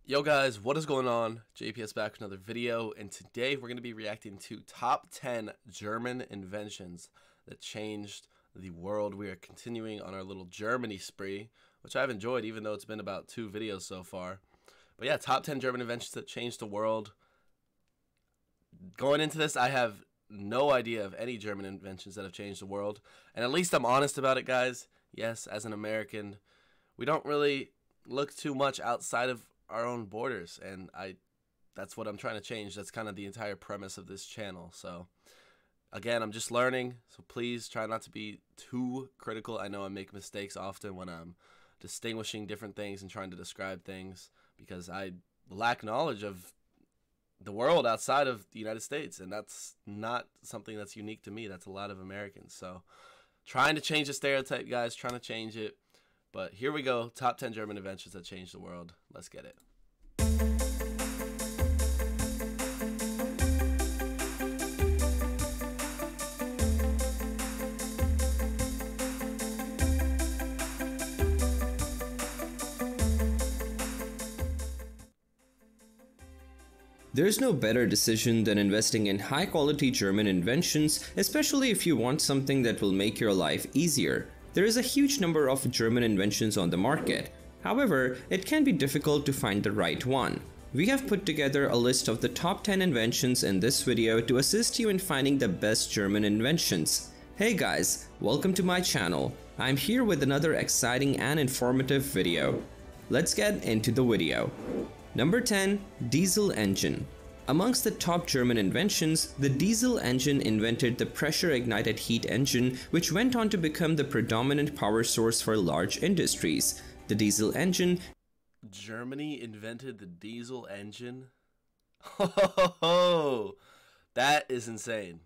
Yo guys, what is going on? JPS back with another video, and today we're going to be reacting to top 10 German inventions that changed the world. We are continuing on our little Germany spree, which I've enjoyed even though it's been about 2 videos so far. But yeah, top 10 German inventions that changed the world. Going into this, I have no idea of any German inventions that have changed the world, and at least I'm honest about it, guys. Yes, as an American, we don't really look too much outside of our own borders, and that's what I'm trying to change. That's kind of the entire premise of this channel. So again, I'm just learning, so please try not to be too critical. I know I make mistakes often when I'm distinguishing different things and trying to describe things because I lack knowledge of the world outside of the United States, and that's not something that's unique to me. That's a lot of Americans. So trying to change the stereotype, guys, trying to change it. But here we go, top 10 German inventions that changed the world. Let's get it. There's no better decision than investing in high-quality German inventions, especially if you want something that will make your life easier. There is a huge number of German inventions on the market. However, it can be difficult to find the right one. We have put together a list of the top 10 inventions in this video to assist you in finding the best German inventions. Hey guys, welcome to my channel. I'm here with another exciting and informative video. Let's get into the video. Number 10. Diesel engine. Amongst the top German inventions, the diesel engine invented the pressure-ignited heat engine, which went on to become the predominant power source for large industries. The diesel engine... Germany invented the diesel engine? Oh, that is insane.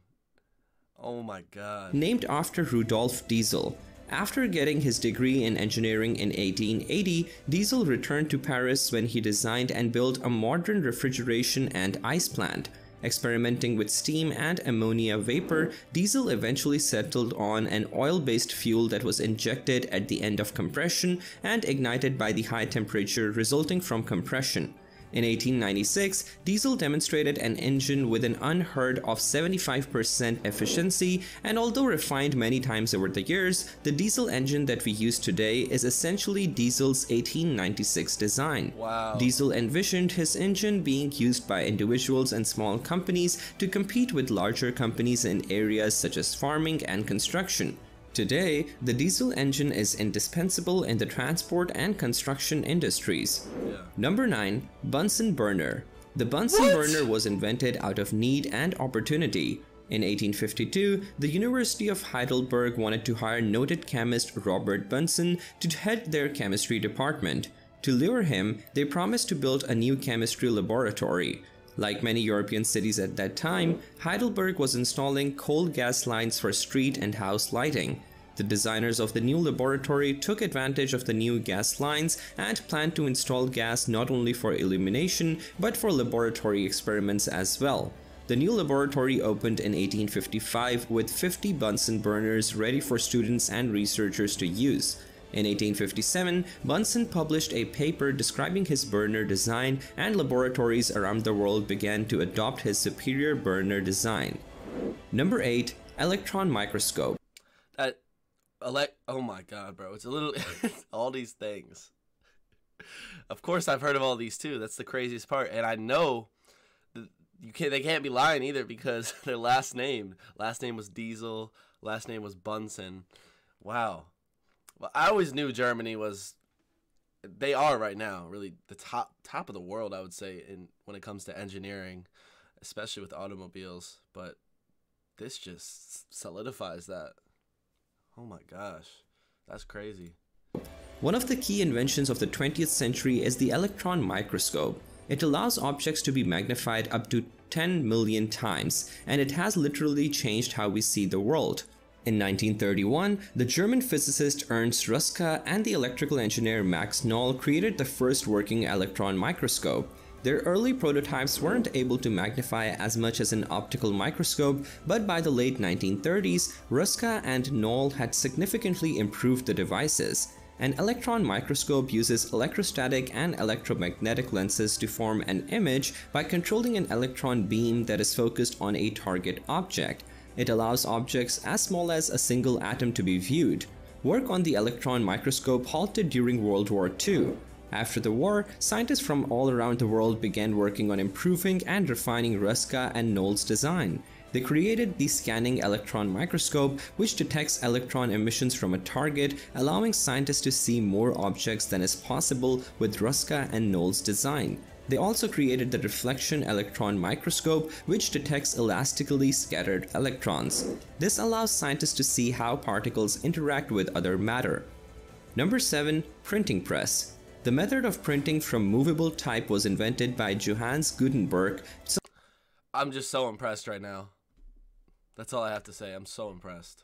Oh my god. Named after Rudolf Diesel. After getting his degree in engineering in 1880, Diesel returned to Paris when he designed and built a modern refrigeration and ice plant. Experimenting with steam and ammonia vapor, Diesel eventually settled on an oil-based fuel that was injected at the end of compression and ignited by the high temperature resulting from compression. In 1896, Diesel demonstrated an engine with an unheard of 75% efficiency, and although refined many times over the years, the diesel engine that we use today is essentially Diesel's 1896 design. Wow. Diesel envisioned his engine being used by individuals and small companies to compete with larger companies in areas such as farming and construction. Today, the diesel engine is indispensable in the transport and construction industries. Yeah. Number 9. Bunsen burner. The Bunsen burner was invented out of need and opportunity. In 1852, the University of Heidelberg wanted to hire noted chemist Robert Bunsen to head their chemistry department. To lure him, they promised to build a new chemistry laboratory. Like many European cities at that time, Heidelberg was installing coal gas lines for street and house lighting. The designers of the new laboratory took advantage of the new gas lines and planned to install gas not only for illumination but for laboratory experiments as well. The new laboratory opened in 1855 with 50 Bunsen burners ready for students and researchers to use. In 1857, Bunsen published a paper describing his burner design, and laboratories around the world began to adopt his superior burner design. Number 8. Electron microscope. Oh my god, bro. It's a little... all these things. Of course I've heard of all these too. That's the craziest part. And I know they can't be lying either because their last name was Diesel, last name was Bunsen. Wow. Well, I always knew Germany was, they are right now really the top of the world, I would say, when it comes to engineering, especially with automobiles. But this just solidifies that. Oh my gosh, that's crazy. One of the key inventions of the 20th century is the electron microscope. It allows objects to be magnified up to 10 million times, and it has literally changed how we see the world. In 1931, the German physicist Ernst Ruska and the electrical engineer Max Knoll created the first working electron microscope. Their early prototypes weren't able to magnify as much as an optical microscope, but by the late 1930s, Ruska and Knoll had significantly improved the devices. An electron microscope uses electrostatic and electromagnetic lenses to form an image by controlling an electron beam that is focused on a target object. It allows objects as small as a single atom to be viewed. Work on the electron microscope halted during World War II. After the war, scientists from all around the world began working on improving and refining Ruska and Knowles' design. They created the scanning electron microscope, which detects electron emissions from a target, allowing scientists to see more objects than is possible with Ruska and Knowles' design. They also created the reflection electron microscope, which detects elastically scattered electrons. This allows scientists to see how particles interact with other matter. Number 7. Printing press. The method of printing from movable type was invented by Johannes Gutenberg. I'm just so impressed right now. That's all I have to say. I'm so impressed.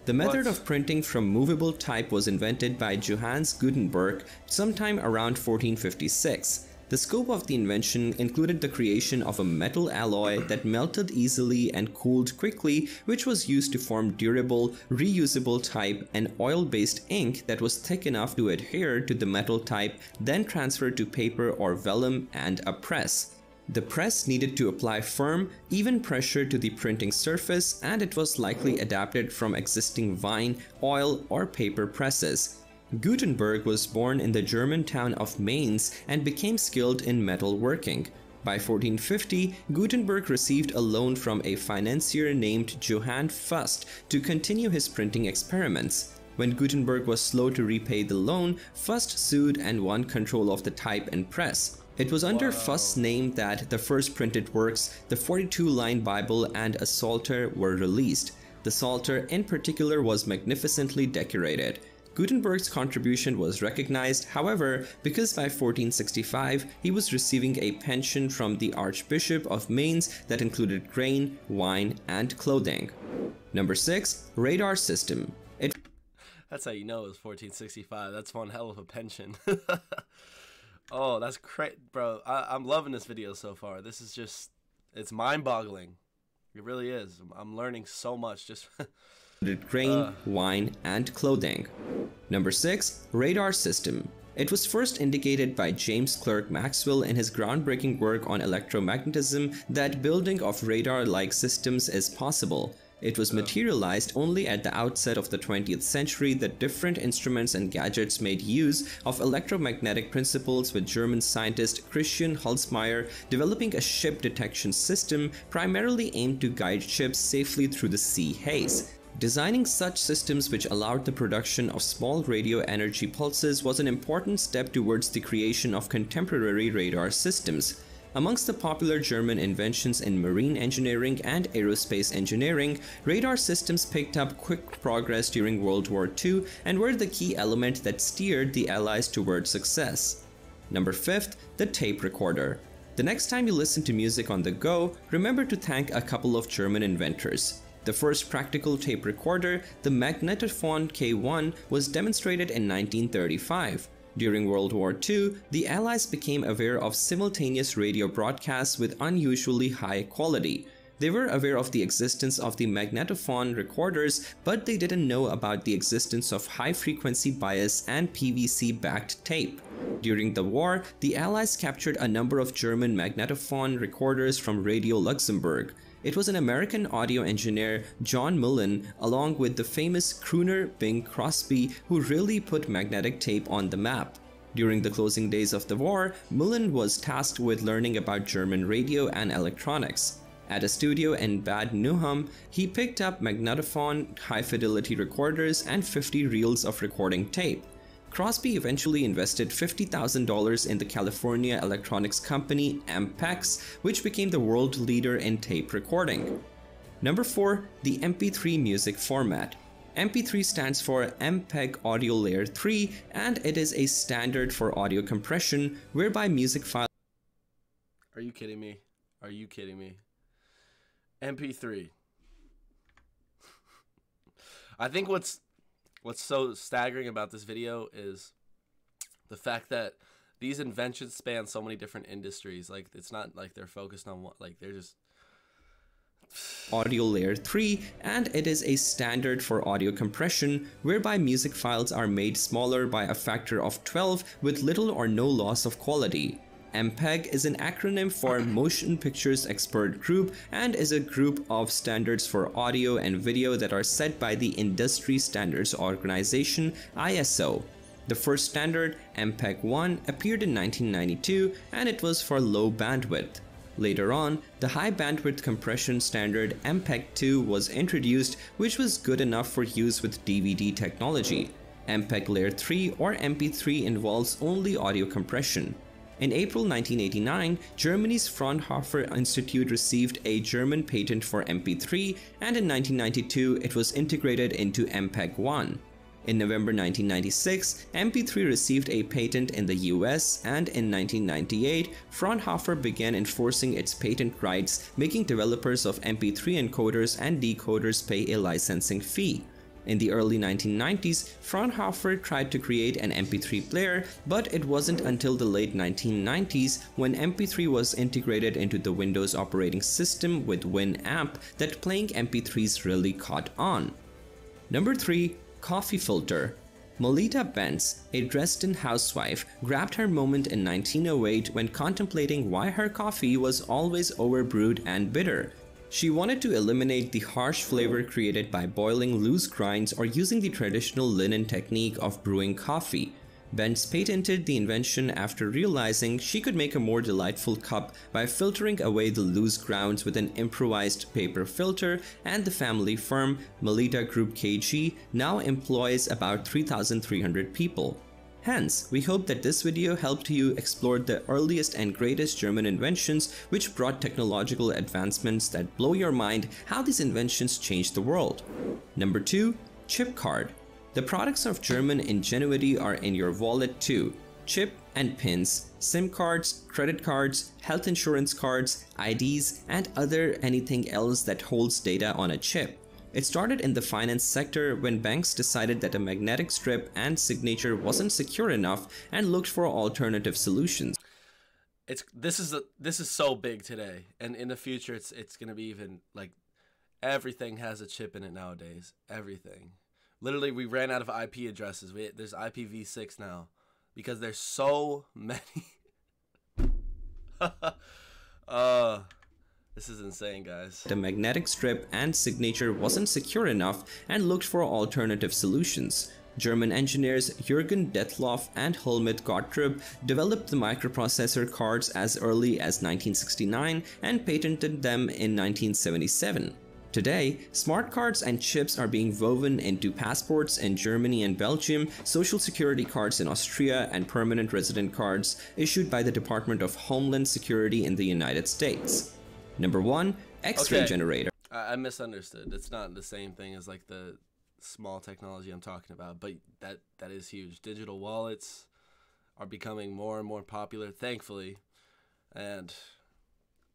The method of printing from movable type was invented by Johannes Gutenberg sometime around 1456. The scope of the invention included the creation of a metal alloy that melted easily and cooled quickly, which was used to form durable, reusable type and oil-based ink that was thick enough to adhere to the metal type, then transferred to paper or vellum and a press. The press needed to apply firm, even pressure to the printing surface, and it was likely adapted from existing vine, oil, or paper presses. Gutenberg was born in the German town of Mainz and became skilled in metal working. By 1450, Gutenberg received a loan from a financier named Johann Fust to continue his printing experiments. When Gutenberg was slow to repay the loan, Fust sued and won control of the type and press. It was under Fust's name that the first printed works, the 42-line Bible and a Psalter, were released. The Psalter in particular was magnificently decorated. Gutenberg's contribution was recognized, however, because by 1465 he was receiving a pension from the Archbishop of Mainz that included grain, wine, and clothing. Number 6. Radar system. That's how you know it was 1465. That's one hell of a pension. Oh, that's great, bro. I'm loving this video so far. This is just, it's mind-boggling. It really is. I'm learning so much just... grain, wine, and clothing. Number 6. Radar system. It was first indicated by James Clerk Maxwell in his groundbreaking work on electromagnetism that building of radar-like systems is possible. It was materialized only at the outset of the 20th century that different instruments and gadgets made use of electromagnetic principles, with German scientist Christian Holzmeier developing a ship detection system primarily aimed to guide ships safely through the sea haze. Designing such systems which allowed the production of small radio energy pulses was an important step towards the creation of contemporary radar systems. Amongst the popular German inventions in marine engineering and aerospace engineering, radar systems picked up quick progress during World War II and were the key element that steered the Allies towards success. Number 5. The tape recorder. The next time you listen to music on the go, remember to thank a couple of German inventors. The first practical tape recorder, the Magnetophon K1, was demonstrated in 1935. During World War II, the Allies became aware of simultaneous radio broadcasts with unusually high quality. They were aware of the existence of the magnetophone recorders, but they didn't know about the existence of high-frequency bias and PVC-backed tape. During the war, the Allies captured a number of German magnetophone recorders from Radio Luxembourg. It was an American audio engineer, John Mullen, along with the famous crooner Bing Crosby, who really put magnetic tape on the map. During the closing days of the war, Mullen was tasked with learning about German radio and electronics. At a studio in Bad Nauheim, he picked up magnetophone, high-fidelity recorders, and 50 reels of recording tape. Crosby eventually invested $50,000 in the California electronics company Ampex, which became the world leader in tape recording. Number 4. The MP3 music format. MP3 stands for MPEG Audio Layer 3, and it is a standard for audio compression whereby music files... Are you kidding me? Are you kidding me? MP3. I think what's so staggering about this video is the fact that these inventions span so many different industries. Like, it's not like they're focused on one, like they're just Audio Layer 3, and it is a standard for audio compression whereby music files are made smaller by a factor of 12 with little or no loss of quality. MPEG is an acronym for Motion Pictures Expert Group and is a group of standards for audio and video that are set by the Industry Standards Organization (ISO). The first standard, MPEG-1, appeared in 1992 and it was for low bandwidth. Later on, the high bandwidth compression standard MPEG-2 was introduced, which was good enough for use with DVD technology. MPEG Layer 3 or MP3 involves only audio compression. In April 1989, Germany's Fraunhofer Institute received a German patent for MP3, and in 1992 it was integrated into MPEG-1. In November 1996, MP3 received a patent in the US, and in 1998, Fraunhofer began enforcing its patent rights, making developers of MP3 encoders and decoders pay a licensing fee. In the early 1990s, Fraunhofer tried to create an MP3 player, but it wasn't until the late 1990s when MP3 was integrated into the Windows operating system with Winamp that playing MP3s really caught on. Number 3. Coffee filter. Melita Bentz, a Dresden housewife, grabbed her moment in 1908 when contemplating why her coffee was always overbrewed and bitter. She wanted to eliminate the harsh flavor created by boiling loose grinds or using the traditional linen technique of brewing coffee. Bentz patented the invention after realizing she could make a more delightful cup by filtering away the loose grounds with an improvised paper filter, and the family firm, Melita Group KG, now employs about 3,300 people. Hence, we hope that this video helped you explore the earliest and greatest German inventions which brought technological advancements that blow your mind how these inventions changed the world. Number 2. Chip card. The products of German ingenuity are in your wallet too. Chip and pins, SIM cards, credit cards, health insurance cards, IDs, and other anything else that holds data on a chip. It started in the finance sector when banks decided that a magnetic strip and signature wasn't secure enough and looked for alternative solutions. This is so big today, and in the future it's gonna be even like everything has a chip in it nowadays. Everything. Literally, we ran out of IP addresses. There's IPv6 now because there's so many. This is insane, guys. The magnetic strip and signature wasn't secure enough and looked for alternative solutions. German engineers Jürgen Detloff and Helmut Gottrup developed the microprocessor cards as early as 1969 and patented them in 1977. Today, smart cards and chips are being woven into passports in Germany and Belgium, social security cards in Austria, and permanent resident cards issued by the Department of Homeland Security in the United States. Number 1. X-ray generator. I misunderstood. It's not the same thing as like the small technology I'm talking about, but that is huge. Digital wallets are becoming more and more popular, thankfully. And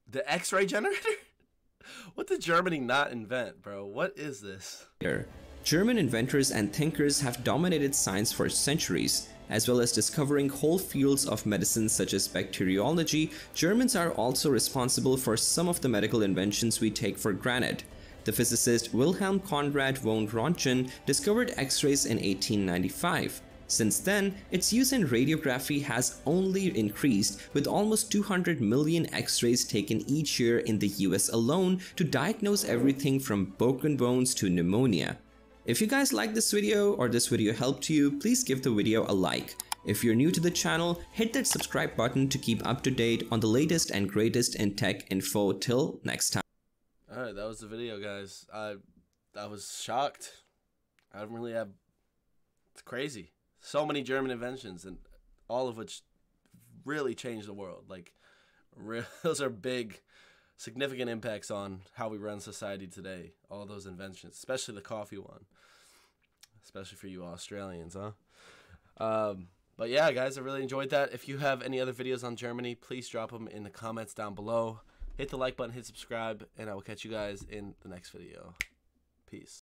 the X-ray generator? What did Germany not invent, bro? What is this? German inventors and thinkers have dominated science for centuries. As well as discovering whole fields of medicine such as bacteriology, Germans are also responsible for some of the medical inventions we take for granted. The physicist Wilhelm Conrad von Röntgen discovered X-rays in 1895. Since then, its use in radiography has only increased, with almost 200 million X-rays taken each year in the US alone to diagnose everything from broken bones to pneumonia. If you guys liked this video or this video helped you, please give the video a like. If you're new to the channel, hit that subscribe button to keep up to date on the latest and greatest in tech info. Till next time. Alright, that was the video, guys. I was shocked. I don't really have... It's crazy. So many German inventions, and all of which really changed the world. Like, those are big, significant impacts on how we run society today. All those inventions, especially the coffee one. Especially for you Australians, huh? But yeah, guys, I really enjoyed that. If you have any other videos on Germany, please drop them in the comments down below. Hit the like button, hit subscribe, and I will catch you guys in the next video. Peace.